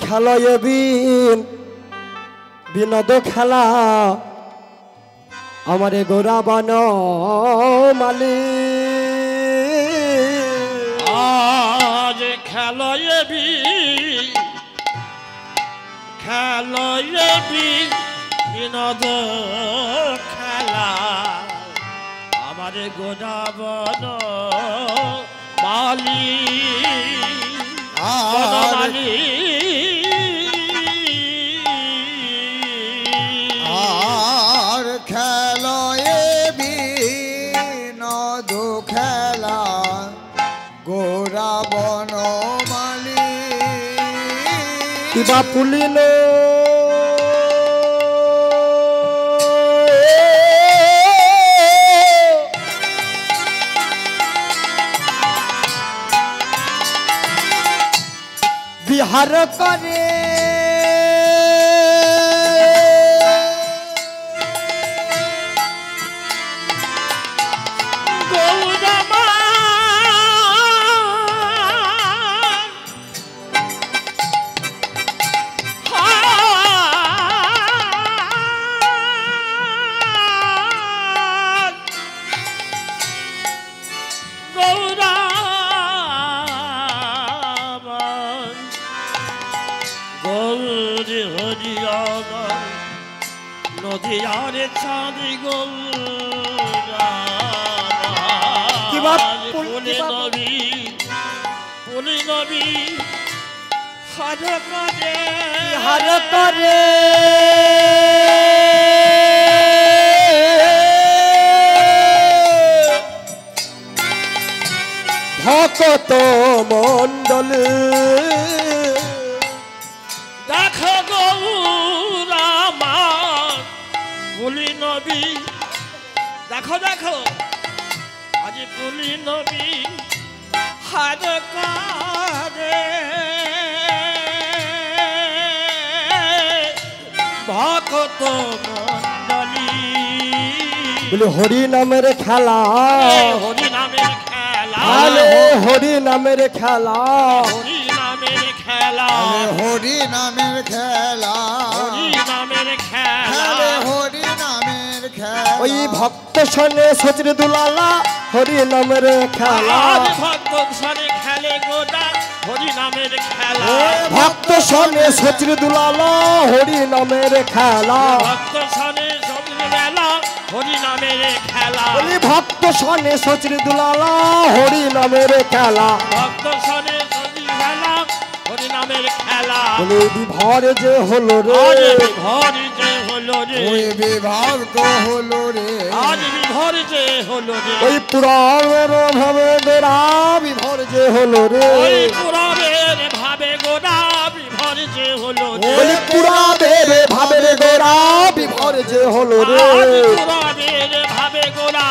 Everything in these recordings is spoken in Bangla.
খেলা বিনোদ খেলা আমারে গোরা বান মালি আজ খেলবি বিনোদ খেলা আমারে গোরা বান মালি মালি আর খেলয়ে বিনোদ খেলা গোরা বনমালী কিবা পুলিল বিহার করে নদিয়ারে চাঁদি গোল পুলি নবী হার করে ভকত মন্ডল দেখো গৌরামার পুলি নবী দেখো দেখো আজ পুলি নবী হার করে ভকত মন্ডলী বলে হরি নামের খেলা হরি নামের খেলা হরি নামের খেলা হরি নামের খেলা হরি নামের খেলা হরি নামের খেলা হরি নামের খেলা ওই ভক্ত সনে সচরে দুলালা হরি নামের খেলা ভক্ত সনে খেলে গোদা হরি নামের খেলা ভক্ত সনে সচরে দুলালা হরি নামের খেলা ভক্ত সনে সচরে বেলা হরি নামের খেলা ওই ভক্ত সনে সচরে দুলালা হরি নামের খেলা ভক্ত সনে সচরে বেলা হরি নামের খেলা বলে বিভর যে হলো রে বিভর যে হলো রে ওই বিভাগ তো হলো রে আজ বিভর যে হলো রে ওই পুরাণের ভাবে গোরা বিভর যে হলো রে ওই পুরাণের ভাবে গোরা বিভর যে হলো রে ওই পুরাণের ভাবে গোরা বিভর যে হলো রে পুরাণের ভাবে গোরা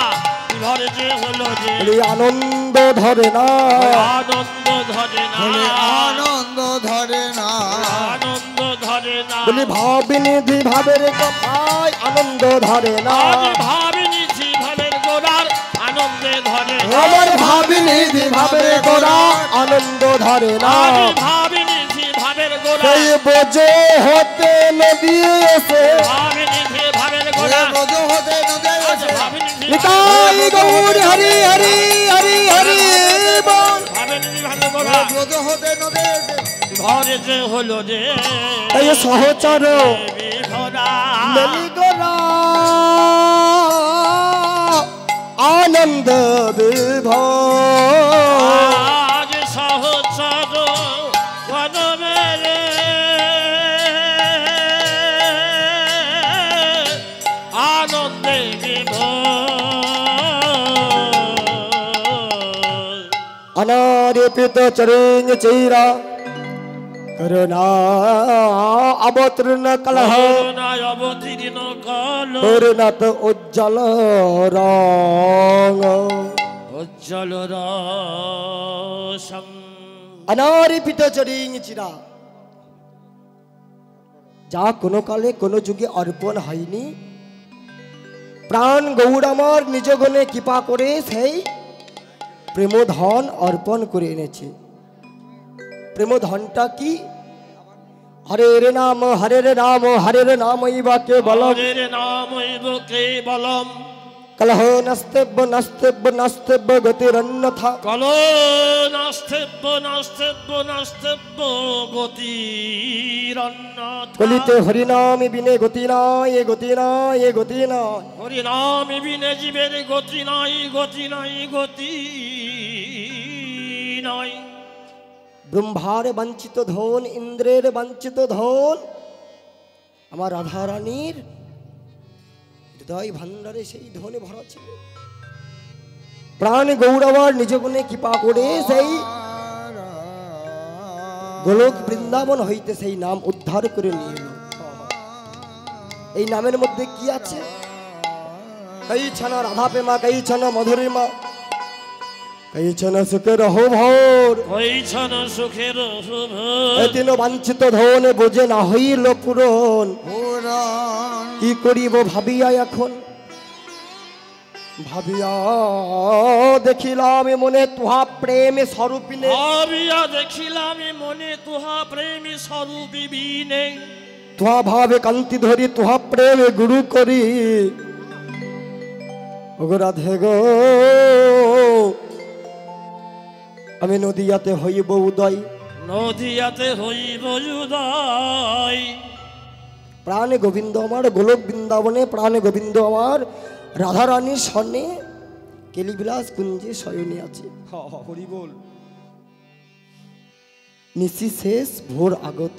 বিভর যে হলো রে বলে আনন্দ ধরে না আনন্দ ধরে না আনন্দ ধরে না আনন্দ ধরে না বলি ভাবিনিধি ভাবের কথায় আনন্দ ধরে না ভাবিনিধি ভাবের গোরার আনন্দে ধরে আমার ভাবিনিধি ভাবের গোরা আনন্দ ধরে না ভাবিনিধি ভাবের গোরা সেই বোঝে হতে নদী এসে ভাবিনিধি ভাবের গোরা ব্রজ হতে নদে ভাবিনিধি নিতাই গৌর হরি হরি হরি হরি বল ভাবিনিধি ভাবের গোরা ব্রজ হতে নদে ঘরে যে হলো রে এই সহচর বিভরা মেলি গোরা আনন্দ বিভোর আজ সহচর বনমেরে আনন্দে বিভোর अनार्यपित चरिंग चीरा करुणा अवतीर्ण कलह অবতীর্ণ কল पूर्णत उज्जवल रंग উজ্জ্বল রসং अनार्यपित चरिंग चीरा যা কোনো কালে কোনো যুগে অর্পণ হয়নি প্রাণ গৌর আমার নিজ গুণে কৃপা করে সেই প্রেমধন অর্পণ করে এনেছে। প্রেমধনটা কি? হরে রে নাম ইবা কেবলম হরের নামৈব কেবলম কলহ নাস্তেব্য গতিরন্যথা কলো নাস্তেব্য গতিরন্যথা কলিতে হরিনামে বিনে গতি নাই হরিনাম বিনে জীবের গতি নাই ব্রহ্মার বাঞ্ছিত ধন, ইন্দ্রের বাঞ্ছিত ধন আমার রাধা রানীর হৃদয় ভান্ডারে সেই ধনে ভরা ছিল। প্রাণ গৌরবার নিজ গুণে কৃপা করে সেই গোলক বৃন্দাবন হইতে সেই নাম উদ্ধার করে নিয়ে এলো। এই নামের মধ্যে কি আছে? কই ছন রাধা প্রেমা, কই ছন মধুরিমা, কই ছন সুখের ভোর, হইছন সুখের এই তিন বাঞ্ছিত ধন বোঝে না হইল পূরণ। পুরাণ কি করিব ভাবিয়া এখন, ভাবিয়া দেখিলাম মনে তুহা প্রেমে স্বরূপিনে। ভাবিয়া দেখিলাম মনে তুহা প্রেমী স্বরূপী বিনে তুহা ভাবে কান্তি ধরি তুহা প্রেমে গুরু করি। ওগো রাধে গো আমি নদিয়াতে হইব উদয়, নদিয়াতে হইব উদয়। প্রাণে গোবিন্দ আমার গোলক বৃন্দাবনে, প্রাণে গোবিন্দ আমার রাধা রানীর স্বর্ণে কেলিবিলাস কুঞ্জে শয়নে আছে। হরি বল। নিশি শেষ ভোর আগত,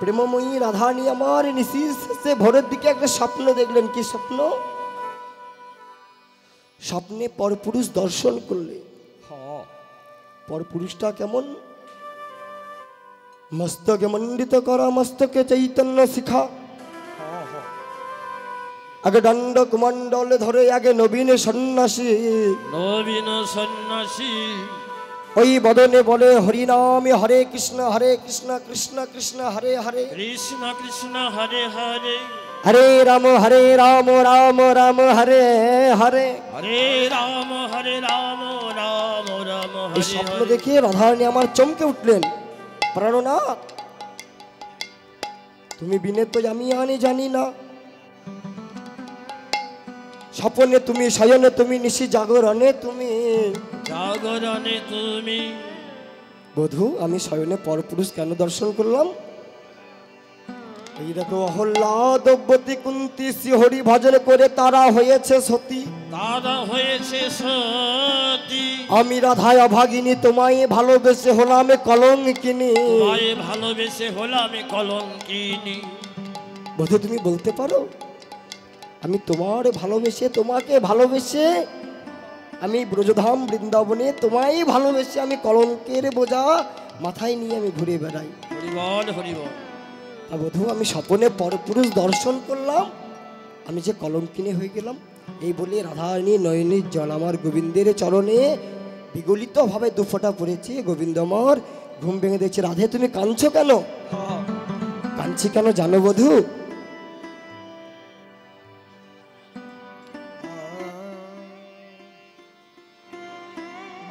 প্রেমময়ী রাধারানী আমার নিশি শেষে ভোরের দিকে একটা স্বপ্ন দেখলেন। কি স্বপ্ন? স্বপ্নে পরপুরুষ দর্শন করলে। পরপুরুষটা কেমন? মস্তকে মণ্ডিত করা, মস্তকে চৈতন্য শিখা, আগে দণ্ড কুমণ্ডলে ধরে আগে নবীন সন্ন্যাসী, নবীন সন্ন্যাসী ওই বদনে বলে হরিনামে হরে কৃষ্ণ কৃষ্ণ কৃষ্ণ হরে হরে, কৃষ্ণ কৃষ্ণ হরে হরে, হরে রাম রাম রাম হরে হরে। হরে রাম রাম রাম এই হরে স্বপ্ন হরে। দেখে রাধারানী আমার চমকে উঠলেন। প্রাণনাথ তুমি বিনে তো আমি জানি না। স্বপনে তুমি, শয়নে তুমি, নিশি জাগরণে তুমি। জাগরণে তুমি বধূ আমি শয়নে পরপুরুষ কেন দর্শন করলাম? এই দেখো অহল্লা দ্রৌপদী কুন্তী শ্রীহরি ভজন করে তারা হয়েছে সতী। দাদা হয়েছে সতী, আমি রাধায় অভাগিনী তোমায় ভালোবেসে হলাম কলঙ্কিনী। তোমায় ভালোবেসে হলাম কলঙ্কিনী। বধূ তুমি বলতে পারো আমি তোমার ভালোবেসে, তোমাকে ভালোবেসে আমি ব্রজধাম বৃন্দাবনে তোমায় ভালোবেসে আমি কলঙ্কের বোঝা মাথায় নিয়ে আমি ঘুরে বেড়াই। হরিবল হরিবল। তা বধূ আমি স্বপনে পরপুরুষ দর্শন করলাম, আমি যে কলঙ্কিনী হয়ে গেলাম। এই বলে রাধারানী নয়নীর জল আমার গোবিন্দের চরণে বিগলিত ভাবে দুফোঁটা পড়েছে। গোবিন্দ আমার ঘুম ভেঙে দেখছে। রাধে তুমি কাঁদছো কেন? কাঁদছি কেন জানো বধূ?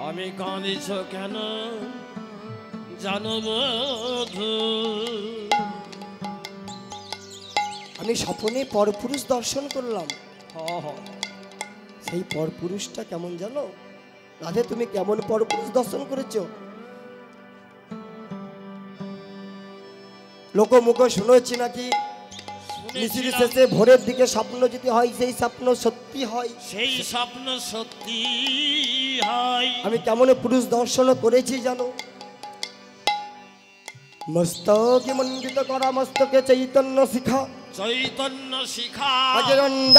আমি কাঁদিছ কেন জানো বধূ? আমি স্বপনে পরপুরুষ দর্শন করলাম। সেই পরপুরুষটা কেমন জানো? রাধে তুমি কেমন পরপুরুষ দর্শন করেছো? লোকমুখ শুনেছি নাকি নিশির শেষে ভোরের দিকে স্বপ্ন যদি হয় সেই স্বপ্ন সত্যি হয়। সেই স্বপ্ন সত্যি হয়। আমি কেমন পুরুষ দর্শন করেছি জানো? মস্তকে মণ্ডিত করা, মস্তকে চৈতন্য শিখা, চৈতন্য শিখা, অজরণ্ড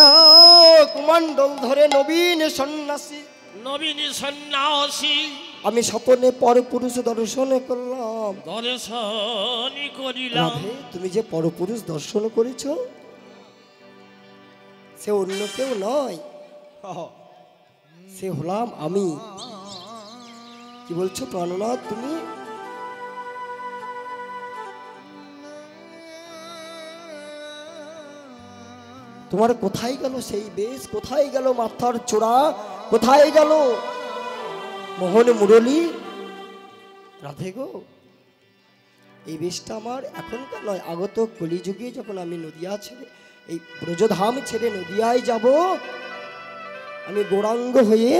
কুমণ্ডল ধরে নবীন সন্ন্যাসী। নবীন সন্ন্যাসী আমি স্বপনে পরপুরুষ দর্শন করলাম। দর্শন করিলাম। রাধে তুমি যে পরপুরুষ দর্শন করেছো সে অন্য কেউ নয়, সে হলাম আমি। কি বলছো প্রাণনাথ তুমি? তোমার কোথায় গেল সেই বেশ? কোথায় গেল মাথার চূড়া? কোথায় গেল মোহন মুরলী? রাধে গো এই বেশটা আমার এখনকার নয়, আগত কলিযুগে যখন আমি নদিয়া ছেড়ে এই ব্রজধাম ছেড়ে নদিয়ায় যাব, আমি গৌরাঙ্গ হয়ে,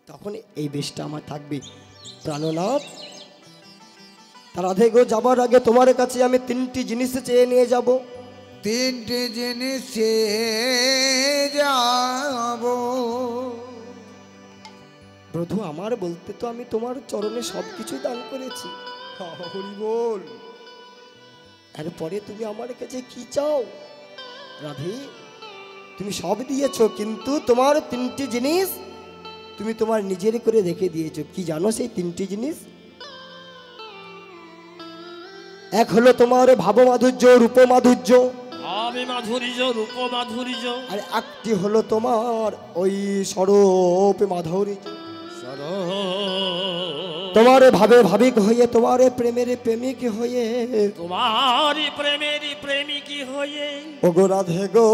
তখন এই বেশটা আমার থাকবে। প্রাণনাথ, তার আধে গো যাবার আগে তোমার কাছে আমি 3টি জিনিস চেয়ে নিয়ে যাব। 3টি জিনিস চেয়ে যাব। প্রভু, আমার বলতে তো আমি তোমার চরণে সবকিছু দান করেছি। হরি বল। এরপরে তুমি আমার কাছে কি চাও? রাধে, তুমি সব দিয়েছো, কিন্তু তোমার 3টি জিনিস তুমি তোমার নিজের করে রেখে দিয়েছো। কি জানো সেই 3টি জিনিস? এক হলো তোমার ভাব মাধুর্য, রূপ মাধুর্য, ভাবে মাধুর্য, রূপ মাধুর্য, আর একটি হলো তোমার ওই স্বরূপ মাধুর্য। তোমার ভাবে ভাবিক হয়ে, তোমার প্রেমের প্রেমিক হয়ে, তোমার প্রেমের প্রেমিক হয়ে, ও গো রাধে গো,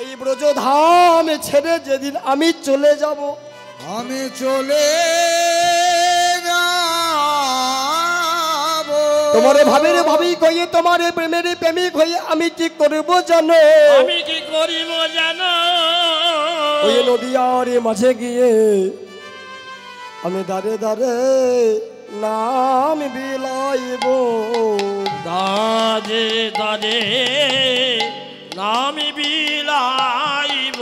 এই ব্রজধাম ছেড়ে যেদিন আমি চলে যাব, আমি চলে যাব। তোমার ভাবের ভাবিক হয়ে, তোমার প্রেমের প্রেমিক হয়ে আমি কি করব জানো? আমি কি করিব জানো? ওই নদিয়ার মাঝে গিয়ে আমি দাঁড়ে দাঁড়ে নাম বিলাইব। দাদে দাদে নামি বিলাইব।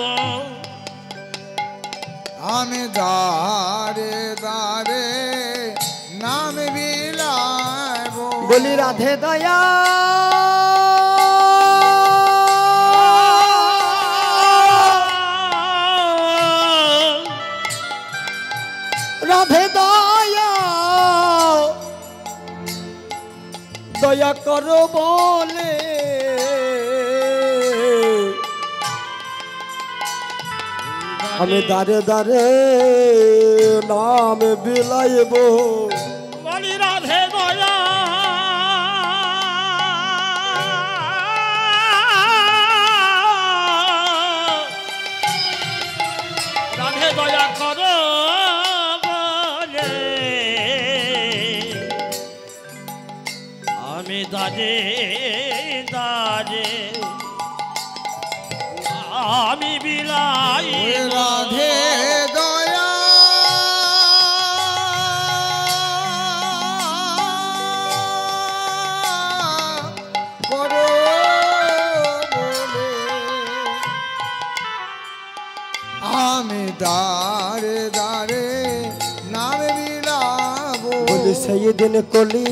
আমি দাঁড়ে দাঁড়ে নাম বিলাইব। বলি রাধে দয়া, রাধে দয়া, দয়া করো বলে আমি দাঁড়ে দাঁড়ে নাম বিলাইব। বলি রাধে দয়া, রাধে দয়া করো বলে আমি দাঁড়ে দাঁড়ে আমি বিলাই। রাধে দয়া, করো বলে আমি দাঁড়ে দাঁড়ে নাম বিলাব। বলি সেই দিন কলি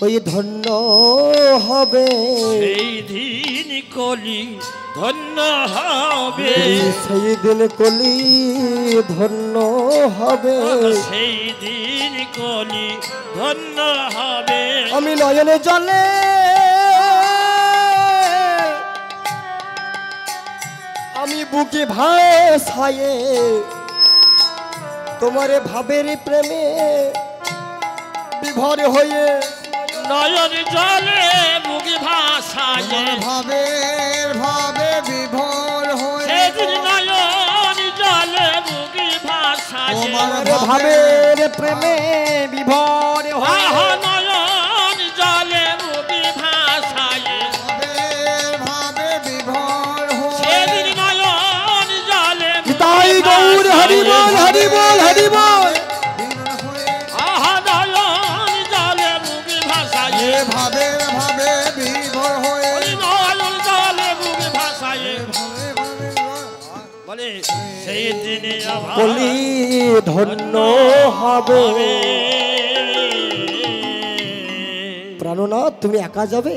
ওই ধন্য হবে, সেই দিন কলি ধন্য হবে, সেই দিন কলি ধন্য হবে। সেই দিন কলি ধন্য হবে। আমি নয়নে জলে আমি বুকে ভাসায়ে তোমার ভাবের প্রেমে বিভোর হয়ে, নয়ন জলে মুখে ভাসায়, ভাবে ভাবে বিভোর হয়ে সেদিন নয়ন জলে মুখে ভাসায়, তোমার ভাবের প্রেমে বিভোর হয়ে, আহা নয়ন জলে মুখে ভাসায়, ভাবে ভাবে বিভোর হয়ে সেদিন নয়ন জলে তাই গৌর হরি বল, হরি বল, হরি বল। আহা নয়ন জলে মুখে ভাসায়, ভাবে ভাবে বিভোর হয়ে নয়ন জলে মুখে ভাসায়। ভাবে ভাবে বলে সেই দিনে বলি ধন্য হবে। প্রাণনাথ, তুমি একা যাবে?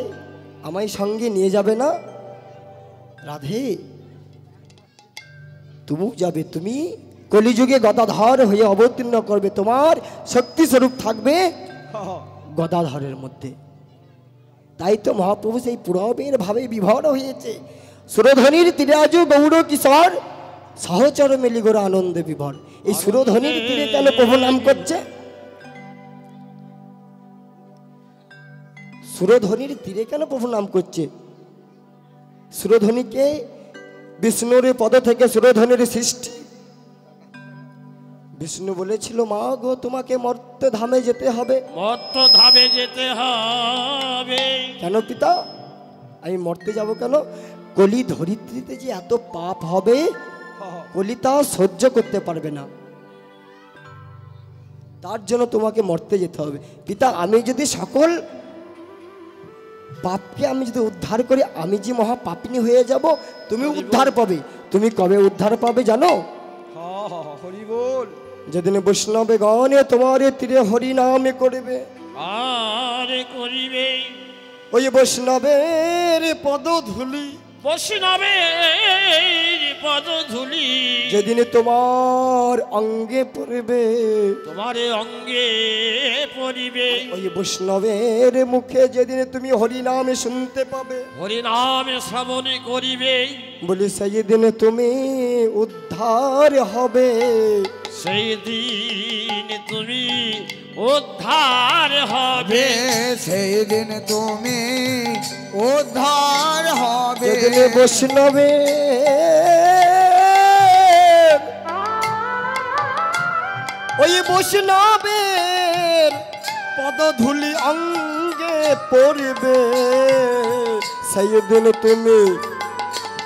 আমায় সঙ্গে নিয়ে যাবে না? রাধে, তুমিও যাবে। তুমি কলিযুগে গদাধর হয়ে অবতীর্ণ করবে, তোমার শক্তি স্বরূপ থাকবে গদাধরের মধ্যে। তাই তো মহাপ্রভু সেই পুরবের ভাবে বিভোর হয়েছে। সুরধ্বনির তীরে আজ গৌর কিশোর সহচর মিলিগোর আনন্দে বিভোর। এই সুরধ্বনির তীরে কেন প্রভু নাম করছে? সুরধ্বনির তীরে কেন প্রভু নাম করছে? সুরধ্বনিকে বিষ্ণুর পদ থেকে সুরধ্বনির সৃষ্টি। বিষ্ণু বলেছিল, মা গো তোমাকে মর্ত্য ধামে যেতে হবে। মর্ত ধামে যেতে হবে। কেন পিতা? আমি মর্তে যাব কেন? কলি ধরিত্রীতে যে এত পাপ হবে, কলি তা সহ্য করতে পারবে না, তার জন্য তোমাকে মর্তে যেতে হবে। পিতা, আমি যদি সকল পাপকে আমি যদি উদ্ধার করি, আমি যে মহাপাপিনী হয়ে যাব, তুমি উদ্ধার পাবে। তুমি কবে উদ্ধার পাবে জানো? হরি বল। যেদিন বৈষ্ণবে গণে তোমার তীরে হরি নামে করবে, আর করিবে ওই বৈষ্ণবের পদধূলি, বৈষ্ণবের পদধূলি যেদিন তোমার অঙ্গে পড়বে, তোমার অঙ্গে পড়িবে। ওই বৈষ্ণবের মুখে যেদিন তুমি হরি নামে শুনতে পাবে, হরিনাম শ্রবণ করিবে, বলি সেই দিন তুমি উদ্ধার হবে। সেই দিন তুমি উদ্ধার হবে। সেই দিন তুমি উদ্ধার হবে। যেদিন বৈষ্ণবে ওই বৈষ্ণবের পদধূলি অঙ্গে পড়বে, সেই দিন তুমি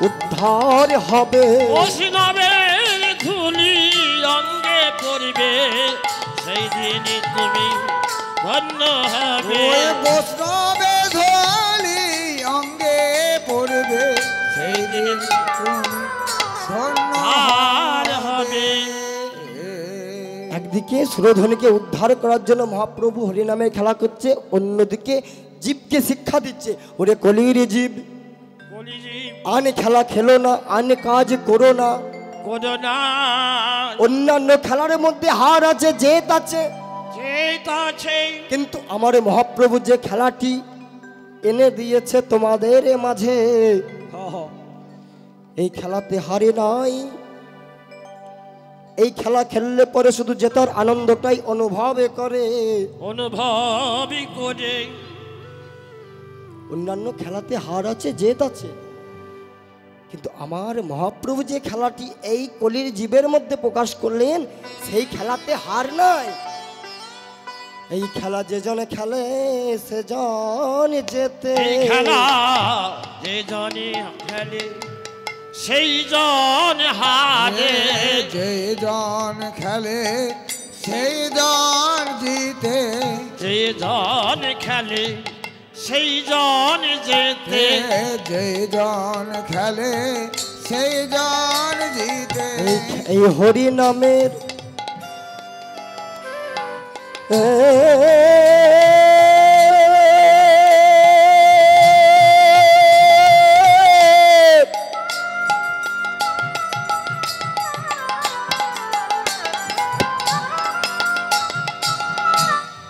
উদ্ধার হবে। বৈষ্ণবের ধূলি অঙ্গে পড়িবে, সেই দিন তুমি ধন্য হবে। ওই বৈষ্ণবে ধূলি অঙ্গে পড়বে, সেই দিন তুমি ধন্য উদ্ধার হবে। একদিকে সুরধ্বনিকে উদ্ধার করার জন্য মহাপ্রভু হরিনামে খেলা করছে, অন্যদিকে জীবকে শিক্ষা দিচ্ছে, ওরে কলির জীব, কলিজীব আন খেলা খেলো না, আন কাজ করো না। করোনা অন্যান্য খেলার মধ্যে হার আছে, জেত আছে, চেত আছে, কিন্তু আমার মহাপ্রভু যে খেলাটি এনে দিয়েছে তোমাদের মাঝে, এই খেলাতে হারে নাই। এই খেলা খেললে পরে শুধু জেতার আনন্দটাই অনুভব করে, অনুভবই করে। অন্যান্য খেলাতে হার আছে, জেত আছে, কিন্তু আমার মহাপ্রভু যে খেলাটি এই কলির জীবের মধ্যে প্রকাশ করলেন, সেই খেলাতে হার নাই। এই খেলা যে জনে খেলে সে জন যেতে, এই খেলা যে জনে খেলে সেই জন হারে। যে জন খেলে সেই জন জিতে, যে জন খেলে সেই জন যেতে। যে জন খেলে সেই জন জিতে। এই হরি নামের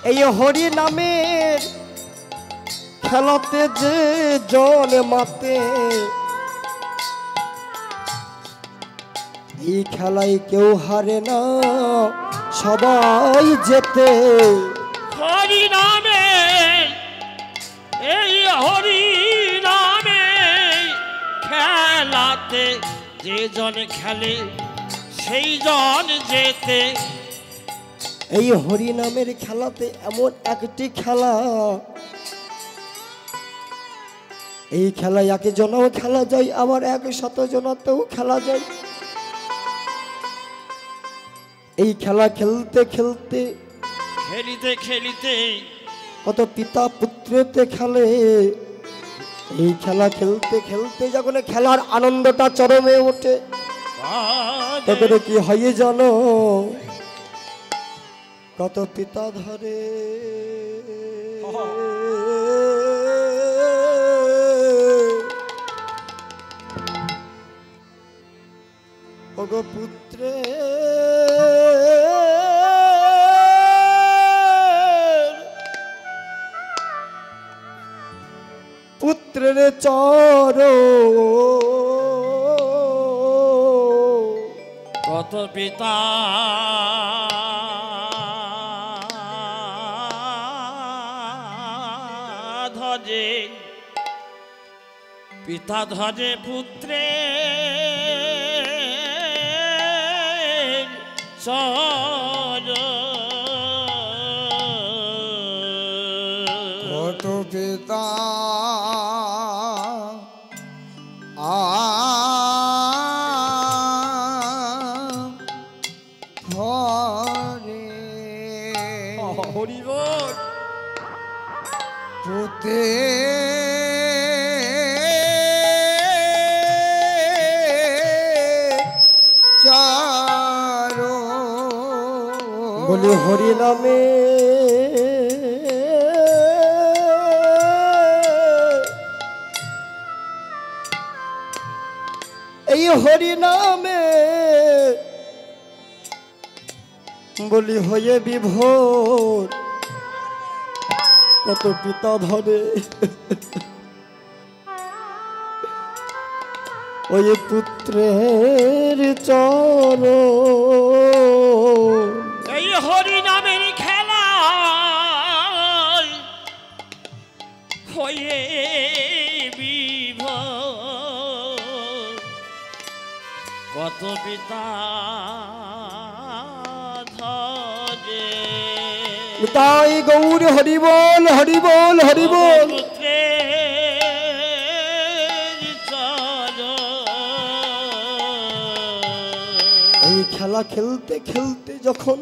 এই হরি নামের খেলাতে যে জন মাতে, এই খেলায় কেউ হারে না, সবাই যেতে। হরি নামে, এই হরি নামে খেলাতে যে জন খেলে সেই জন যেতে। এই হরি নামের খেলাতে এমন একটি খেলা, এই খেলায় 1 জনও খেলা যায়, আবার 100 জনাতেও খেলা যায়। এই খেলা খেলতে খেলতে, খেলিতে খেলিতে কত পিতা পুত্রেতে খেলে। এই খেলা খেলতে খেলতে যখন খেলার আনন্দটা চরমে ওঠে, তখন কি হয় জানো? কত পিতা ধরে ওগো পুত্রে, পুত্রের চর কত পিতা ধরে পিতা ধরে পুত্রে কত পিতা হরিবল পুতে চারো বলি হরি নামে এই হরি নামে বলি হয়ে বিভোর কত পিতা ধরে ওই পুত্রের চরণ এই হরি নামের খেলা হয়ে বিভোর কত পিতা ধরে তাই গৌর হরিবল হরিবল হরিবল এই খেলা খেলতে খেলতে যখন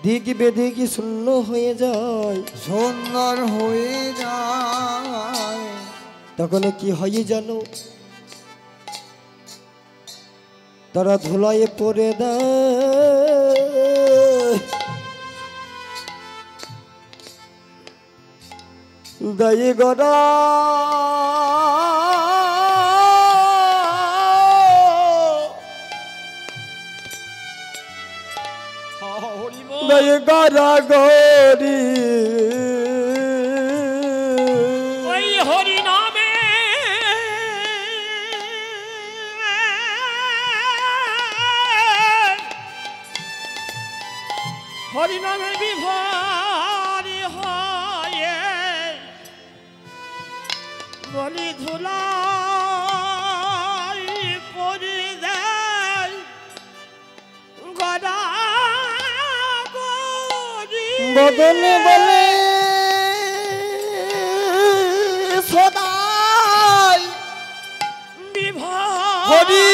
দিক বেদিক শূন্য হয়ে যায় সুন্দর হয়ে যায় তখন কি হয় জানো তারা ধুলায় পড়ে দেয় দায়ী গড়া দায়ী গড়া গরি ওই হরি নামে হরি নামে বিভারি হয় বলি ধুলাই পরি দেয় গড়া বদলে বলে সদাই হরি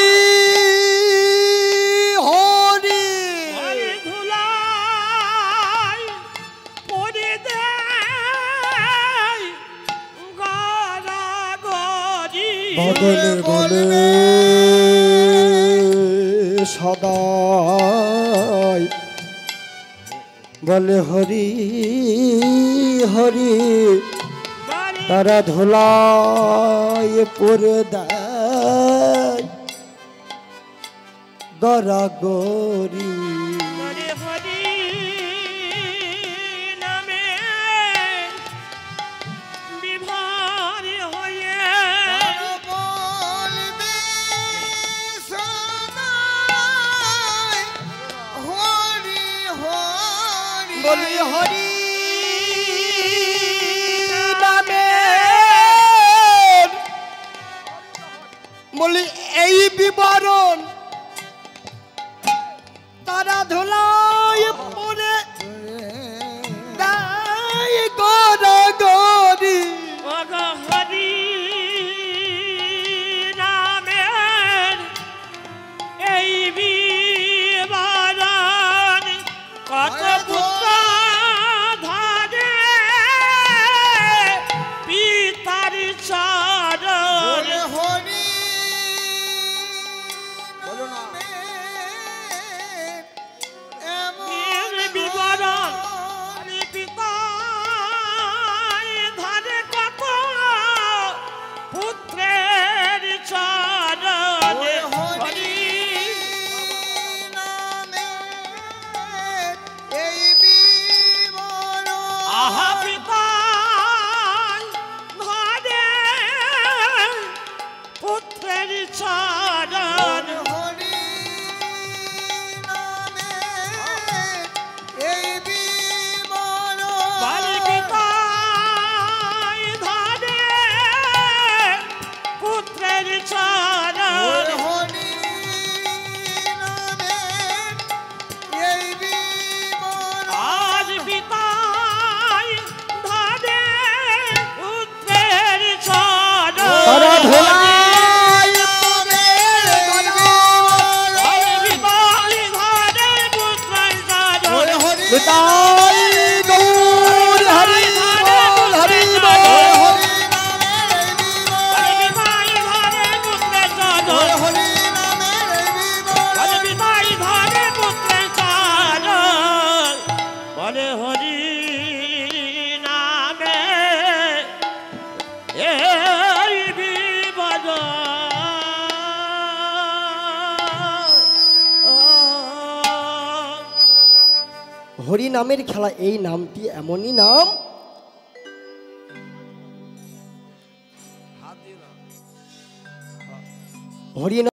হরি ধুলাই পরি দেয় গড়া গরি বদলে বলে সদাই বলে হরি হরি তারা ধুলায় পরে দেয় গড়া গরি হরি হরি নামে বিভারি হয়ে বলবে সদাই হরি হরি বলি হরি নামে বলি এই বিবরণ তারা ধুলায় পরে দেয় গড়া গরি হরি নামের এই বিবাদন কত পুত্র চরণ হরি নামে এই জীবন আজ পিতাই ধরে পুত্রের চরণ তারা ধোলাই আজ পিতাই ধরে পুত্রের চরণ নিতাই গৌর হরি বল হরি বল আজ পিতাই ধরে পুত্রের চরণ আজ পিতাই ধরে পুত্রের চরণ বলে হরি নামে এই বিপদ হরি নামের খেলা, এই নামটি এমনই নাম হরি